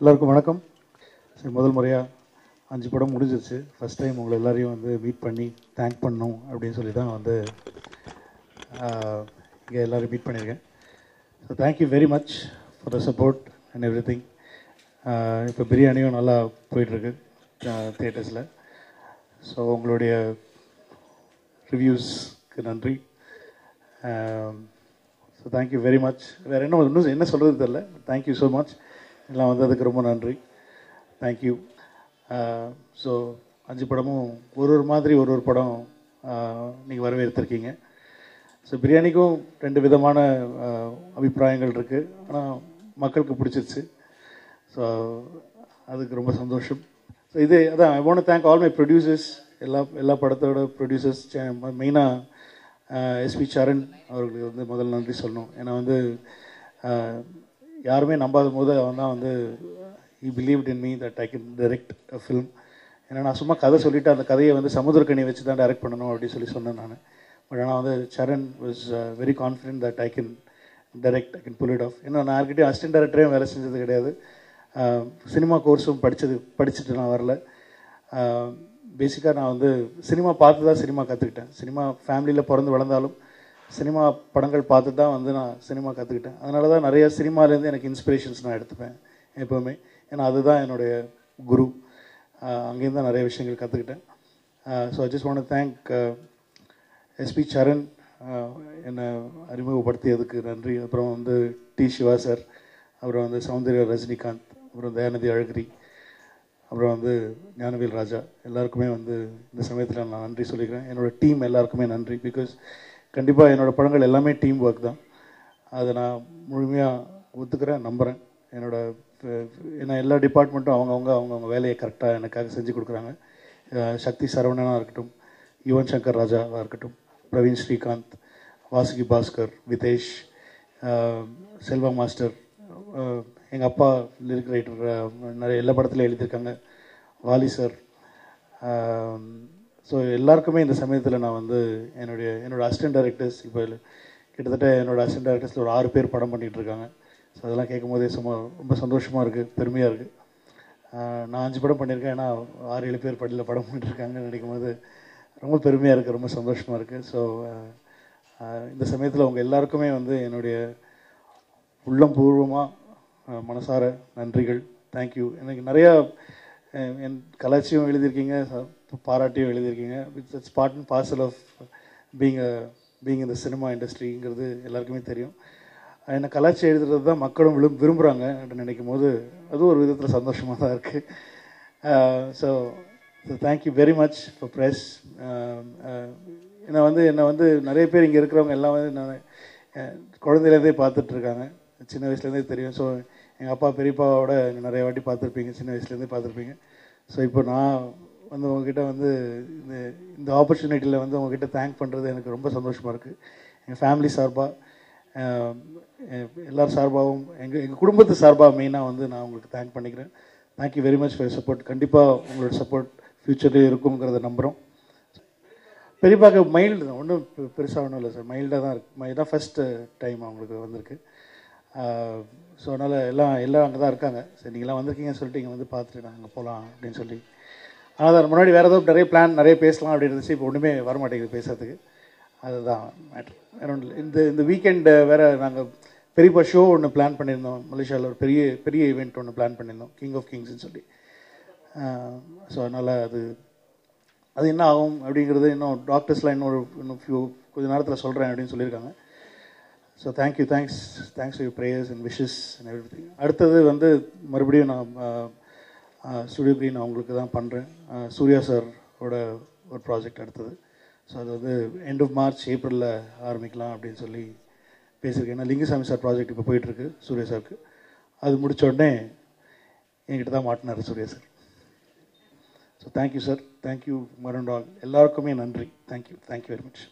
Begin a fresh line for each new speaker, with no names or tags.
எல்லாருக்கும் வணக்கம். சரி, முதல் முறையாக 5 படம் முடிஞ்சிருச்சு. ஃபஸ்ட் டைம் உங்களை எல்லாரையும் வந்து மீட் பண்ணி தேங்க் பண்ணணும் அப்படின்னு சொல்லி தான் வந்து இங்கே எல்லோரும் மீட் பண்ணியிருக்கேன். So thank you very much for the support and every thing. இப்போ பிரியாணியும் நல்லா போயிட்டுருக்கு தியேட்டர்ஸில். ஸோ உங்களுடைய ரிவ்யூஸ்க்கு நன்றி. So thank you very much. வேறு இன்னும் என்ன சொல்கிறது தெரில. Thank you so much. எல்லாம் வந்து அதுக்கு ரொம்ப நன்றி. தேங்க்யூ. ஸோ 5 படமும் ஒரு மாதிரி ஒரு படம் நீங்கள் வரவேற்றிருக்கீங்க. ஸோ பிரியாணிக்கும் 2 விதமான அபிப்பிராயங்கள் இருக்குது. ஆனால் மக்களுக்கு பிடிச்சிருச்சு. ஸோ அதுக்கு ரொம்ப சந்தோஷம். ஸோ அதான் I want to thank all my producers. எல்லா படத்தோட ப்ரொடியூசர்ஸ் மெயினாக எஸ்பி சரண் அவர்களுக்கு வந்து முதல் நன்றி சொல்லணும். ஏன்னா வந்து யாருமே நம்பாத போது அவன் தான் வந்து he believed in me that I can direct a film. ஏன்னா நான் சும்மா கதை சொல்லிவிட்டு அந்த கதையை வந்து சமுத்திரக்கனி வச்சு தான் டைரக்ட் பண்ணணும் அப்படின்னு சொன்னேன் நான். பட் ஆனால் வந்து Charan was very confident that I can direct, I can pull it off. ஏன்னா நான் யார்கிட்டையும் அசிஸ்டன்ட் டைரக்டரையும் வேலை செஞ்சது கிடையாது. சினிமா கோர்ஸும் படிச்சுட்டு நான் வரல. பேசிக்காக நான் வந்து சினிமா பார்த்து தான் சினிமா கற்றுக்கிட்டேன். சினிமா ஃபேமிலியில் பிறந்து வளர்ந்தாலும் சினிமா படங்கள் பார்த்து தான் வந்து நான் சினிமா கற்றுக்கிட்டேன். அதனால தான் நிறைய சினிமாலேருந்து எனக்கு இன்ஸ்பிரேஷன்ஸ் நான் எடுத்துப்பேன் எப்போவுமே. ஏன்னா அதுதான் என்னுடைய குரு. அங்கேருந்து தான் நிறைய விஷயங்கள் கற்றுக்கிட்டேன். So I just want to thank SP Charan என்னை அறிமுகப்படுத்தியதுக்கு நன்றி. அப்புறம் வந்து டி சிவா சார், அப்புறம் வந்து சௌந்தர்யா ரஜினிகாந்த், அப்புறம் தயாநிதி அழகிரி, அப்புறம் வந்து ஞானவேல் ராஜா, எல்லாருக்குமே வந்து இந்த சமயத்தில் நான் நன்றி சொல்லிக்கிறேன். என்னோடய டீம் எல்லாருக்குமே நன்றி. பிகாஸ் கண்டிப்பாக என்னோடய படங்கள் எல்லாமே டீம் ஒர்க் தான். அதை நான் முழுமையாக ஒத்துக்கிறேன், நம்புகிறேன். ஏன்னா எல்லா டிபார்ட்மெண்ட்டும் அவங்கவுங்க வேலையை கரெக்டாக எனக்காக செஞ்சு கொடுக்குறாங்க. சக்தி சரவணனாக இருக்கட்டும், யுவன் சங்கர் ராஜாவாக இருக்கட்டும், பிரவீன் ஸ்ரீகாந்த், வாசுகி பாஸ்கர், விதேஷ், செல்வா மாஸ்டர், எங்கள் அப்பா லிரிக் ரைட்டர், நிறைய எல்லா படத்துலையும் எழுதியிருக்காங்க, வாலி சார். ஸோ எல்லாருக்குமே இந்த சமயத்தில் நான் வந்து என்னோடய அசிஸ்டன்ட் டைரக்டர்ஸ், இப்போ கிட்டத்தட்ட என்னோடய அசிஸ்டன்ட் டைரக்டர்ஸில் ஒரு 6 பேர் படம் பண்ணிகிட்ருக்காங்க. ஸோ அதெல்லாம் கேட்கும் போதே ரொம்ப சந்தோஷமாக இருக்குது, பெருமையாக இருக்குது. நான் 5 படம் பண்ணியிருக்கேன். ஏன்னா 6-7 பேர் படம் பண்ணிட்டுருக்காங்கன்னு நினைக்கும் போது ரொம்ப பெருமையாக இருக்குது, ரொம்ப சந்தோஷமாக இருக்குது. ஸோ இந்த சமயத்தில் அவங்க எல்லாருக்குமே வந்து என்னுடைய உள்ளம் பூர்வமாக மனசார நன்றிகள். தேங்க்யூ. எனக்கு நிறையா என் கலாச்சியும் எழுதியிருக்கீங்க, பாராட்டியும் எழுதியிருக்கீங்க. It's part and parcel of being இந்த சினிமா இண்டஸ்ட்ரிங்கிறது எல்லாருக்குமே தெரியும். என்னை கலாச்சி எழுதுறது தான் மக்களும் விரும்புகிறாங்க அப்படின்னு நினைக்கும் போது அதுவும் ஒரு விதத்தில் சந்தோஷமாக தான் இருக்குது. So thank you very much for press. என்னை வந்து நிறைய பேர் இங்கே இருக்கிறவங்க எல்லாம் வந்து நான் குழந்தையிலேருந்தே பார்த்துட்ருக்காங்க, சின்ன வயசுலேருந்தே தெரியும். ஸோ எங்கள் அப்பா பெரியப்பாவோட நிறைய வாட்டி பார்த்துருப்பீங்க, சின்ன வயசுலேருந்தே பார்த்துருப்பீங்க. ஸோ இப்போ நான் வந்து உங்ககிட்ட வந்து இந்த ஆப்பர்ச்சுனிட்டியில் வந்து உங்ககிட்ட தேங்க் பண்ணுறது எனக்கு ரொம்ப சந்தோஷமாக இருக்குது. எங்கள் ஃபேமிலி சார்பாக, எல்லார் சார்பாகவும், எங்கள் குடும்பத்து சார்பாக மெயினாக வந்து நான் உங்களுக்கு தேங்க் பண்ணிக்கிறேன். Thank you very much for support. கண்டிப்பாக உங்களோட சப்போர்ட் ஃப்யூச்சர்லேயே இருக்குங்கிறத நம்புகிறோம். பெரியப்பாக்கு மைல்டு தான், ஒன்றும் பெருசாக ஒன்றும் இல்லை சார், மைல்டாக தான் இருக்குது. இதான் ஃபஸ்ட்டு டைம் அவங்களுக்கு வந்திருக்கு. ஸோ அதனால் எல்லாம் அங்கே தான் இருக்காங்க. சரி, நீங்களாம் வந்திருக்கீங்கன்னு சொல்லிட்டு இங்கே வந்து பார்த்துட்டு நான் அங்கே போகலாம் அப்படின்னு சொல்லி. ஆனால் தான் முன்னாடி வேறு ஏதோ நிறைய பேசலாம் அப்படின்னு இருந்துச்சு. இப்போ ஒன்றுமே வரமாட்டேங்குது பேசுறதுக்கு. அதுதான் மேட்ரு. இந்த வீக்கெண்டு வேறு நாங்கள் பெரியப்பா ஷோ ஒன்று பிளான் பண்ணியிருந்தோம். மலேசியாவில் ஒரு பெரிய ஈவெண்ட் ஒன்று பிளான் பண்ணியிருந்தோம், கிங் ஆஃப் கிங்ஸ்ன்னு சொல்லி. ஸோ அதனால் அது என்ன ஆகும் அப்படிங்கிறது இன்னும் டாக்டர்ஸ்லாம் இன்னும் கொஞ்சம் நேரத்தில் சொல்கிறேன் அப்படின்னு சொல்லியிருக்காங்க. So thank you, thanks for your prayers and wishes and every thing. அடுத்தது வந்து மறுபடியும் நான் ஸ்டுடியோ கிரீன் அவங்களுக்கு தான் பண்ணுறேன். சூர்யா சாரோட ஒரு ப்ராஜெக்ட் அடுத்தது. ஸோ அது வந்து எண்ட் ஆஃப் மார்ச் ஏப்ரலில் ஆரம்பிக்கலாம் அப்படின்னு சொல்லி பேசியிருக்கேன். ஏன்னா லிங்குசாமி சார் ப்ராஜெக்ட் இப்போ போயிட்டுருக்கு சூர்யா சாருக்கு. அது முடித்த உடனே என்கிட்ட தான் மாட்டினார் Surya sir. So thank you sir, thank you மரண்டால், எல்லாருக்குமே நன்றி. Thank you very much.